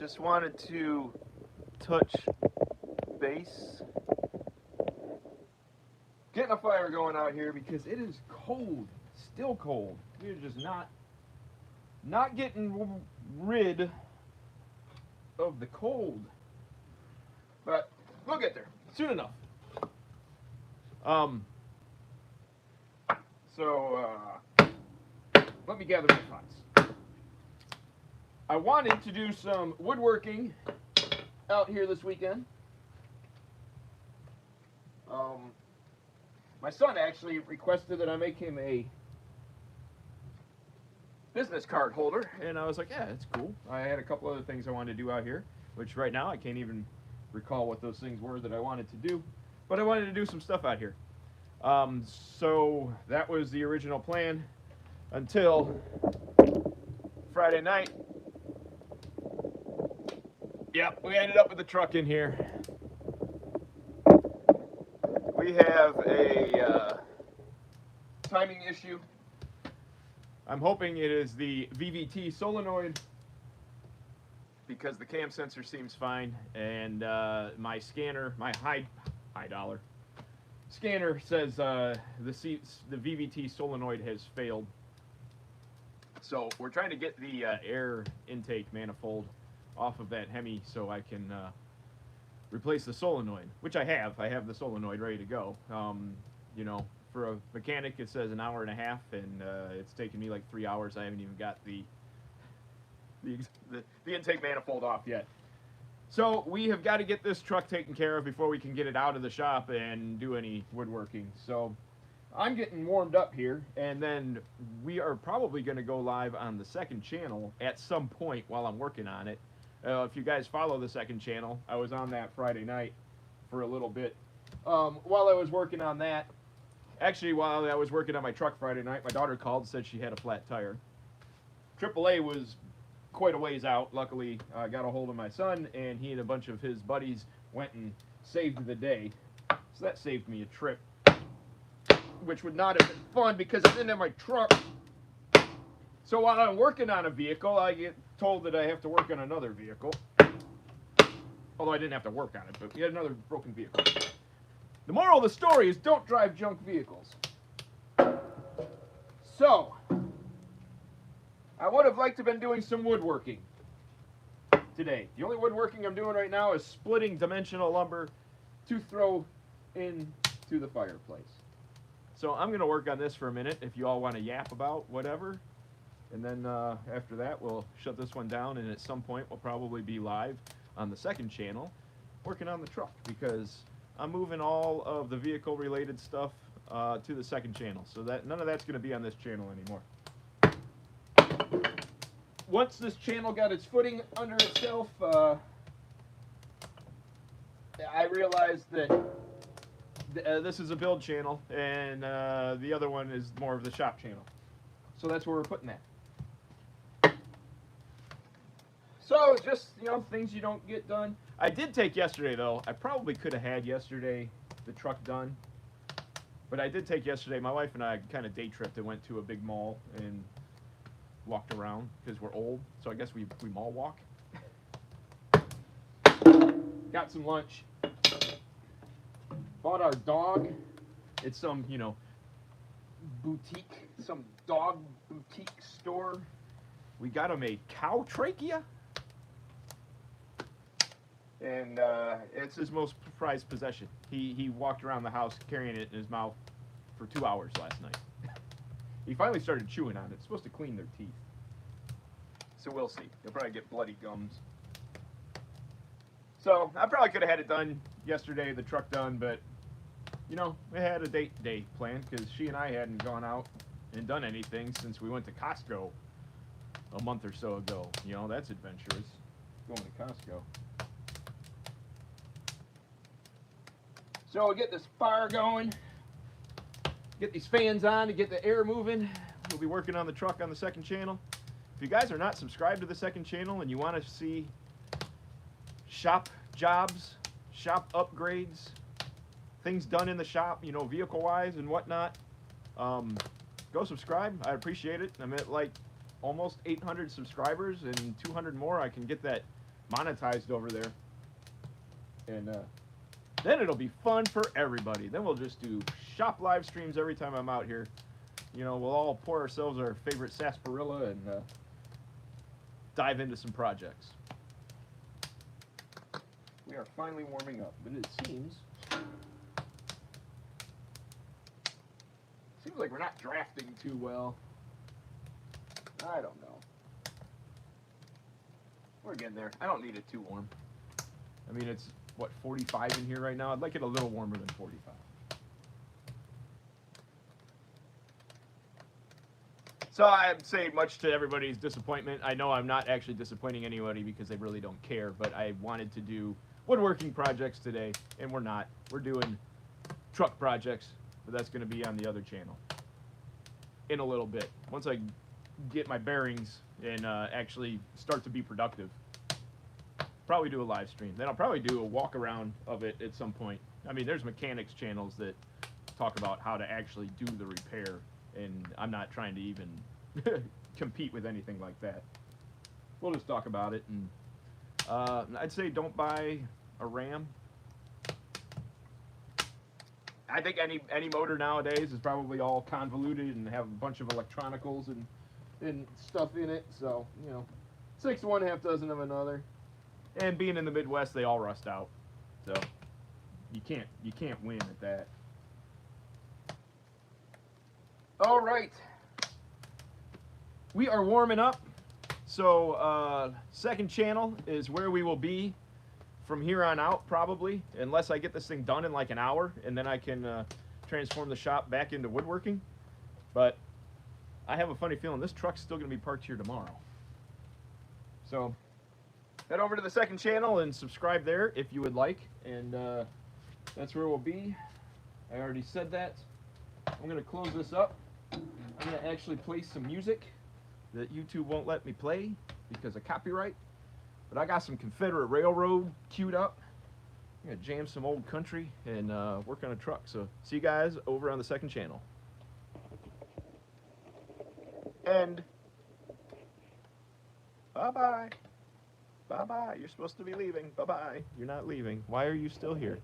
just wanted to touch base. Getting a fire going out here because it is cold, still cold. We're just not getting rid of the cold. But we'll get there soon enough. Let me gather my thoughts. I wanted to do some woodworking out here this weekend. My son actually requested that I make him a business card holder, and I was like, yeah, that's cool. I had a couple other things I wanted to do out here, which right now I can't even recall what those things were that I wanted to do, but I wanted to do some stuff out here. So that was the original plan until Friday night. Yep, we ended up with the truck in here. We have a timing issue. I'm hoping it is the VVT solenoid because the cam sensor seems fine, and my scanner, my high dollar scanner says the VVT solenoid has failed. So we're trying to get the air intake manifold off of that Hemi so I can replace the solenoid, which I have. I have the solenoid ready to go. You know, for a mechanic it says an hour and a half, and it's taken me like 3 hours. I haven't even got the intake manifold off yet. So we have got to get this truck taken care of before we can get it out of the shop and do any woodworking. So I'm getting warmed up here, and then we are probably going to go live on the second channel at some point while I'm working on it. If you guys follow the second channel, I was on that Friday night for a little bit. While I was working on that, actually while I was working on my truck Friday night, my daughter called and said she had a flat tire. AAA was quite a ways out. Luckily, I got a hold of my son, and he and a bunch of his buddies went and saved the day. So that saved me a trip, which would not have been fun because I didn't have my truck. So while I'm working on a vehicle, I get told that I have to work on another vehicle. Although I didn't have to work on it, but we had another broken vehicle. The moral of the story is don't drive junk vehicles. So, I would have liked to have been doing some woodworking today. The only woodworking I'm doing right now is splitting dimensional lumber to throw into the fireplace. So I'm going to work on this for a minute if you all want to yap about whatever. And then after that, we'll shut this one down, and at some point we'll probably be live on the second channel working on the truck, because I'm moving all of the vehicle-related stuff to the second channel. So that none of that's going to be on this channel anymore. Once this channel got its footing under itself, I realized that this is a build channel, and the other one is more of the shop channel. So that's where we're putting that. So just, you know, things you don't get done. I did take yesterday, though. I probably could have had yesterday the truck done. But I did take yesterday. My wife and I kind of day tripped and went to a big mall and walked around because we're old. So I guess we mall walk. Got some lunch. Bought our dog. It's some, you know, boutique, some dog boutique store. We got him a cow trachea. And it's his most prized possession. He walked around the house carrying it in his mouth for 2 hours last night. He finally started chewing on it. It's supposed to clean their teeth. So we'll see. He'll probably get bloody gums. So I probably could have had it done yesterday, the truck done, but, you know, we had a date day planned because she and I hadn't gone out and done anything since we went to Costco a month or so ago. You know, that's adventurous, going to Costco. So we'll get this fire going, get these fans on to get the air moving. We'll be working on the truck on the second channel. If you guys are not subscribed to the second channel and you want to see shop jobs, shop upgrades, things done in the shop, you know, vehicle-wise and whatnot, go subscribe. I appreciate it. I'm at like almost 800 subscribers, and 200 more I can get that monetized over there. And then it'll be fun for everybody. Then we'll just do shop live streams every time I'm out here. You know, we'll all pour ourselves our favorite sarsaparilla and dive into some projects. We are finally warming up, but it seems like we're not drafting too well. I don't know. We're getting there. I don't need it too warm. I mean, it's, what, 45 in here right now? I'd like it a little warmer than 45. So I'd say, much to everybody's disappointment, I know I'm not actually disappointing anybody because they really don't care, but I wanted to do woodworking projects today, and we're not. We're doing truck projects, but that's going to be on the other channel in a little bit. Once I get my bearings and actually start to be productive. Probably do a live stream. Then I'll probably do a walk around of it at some point. I mean, there's mechanics channels that talk about how to actually do the repair, and I'm not trying to even compete with anything like that. We'll just talk about it, and I'd say don't buy a RAM. I think any motor nowadays is probably all convoluted and have a bunch of electronicals and stuff in it. So, you know, 6 of one, half dozen of another. And being in the Midwest, they all rust out. So you can't win at that. All right. We are warming up. So second channel is where we will be from here on out, probably, unless I get this thing done in like an hour, and then I can transform the shop back into woodworking. But I have a funny feeling this truck's still going to be parked here tomorrow. So head over to the second channel and subscribe there if you would like, and that's where we'll be. I already said that. I'm going to close this up. I'm going to actually play some music that YouTube won't let me play because of copyright. But I got some Confederate Railroad queued up. I'm going to jam some old country and work on a truck. So see you guys over on the second channel. And bye-bye. Bye-bye. You're supposed to be leaving. Bye-bye. You're not leaving. Why are you still here?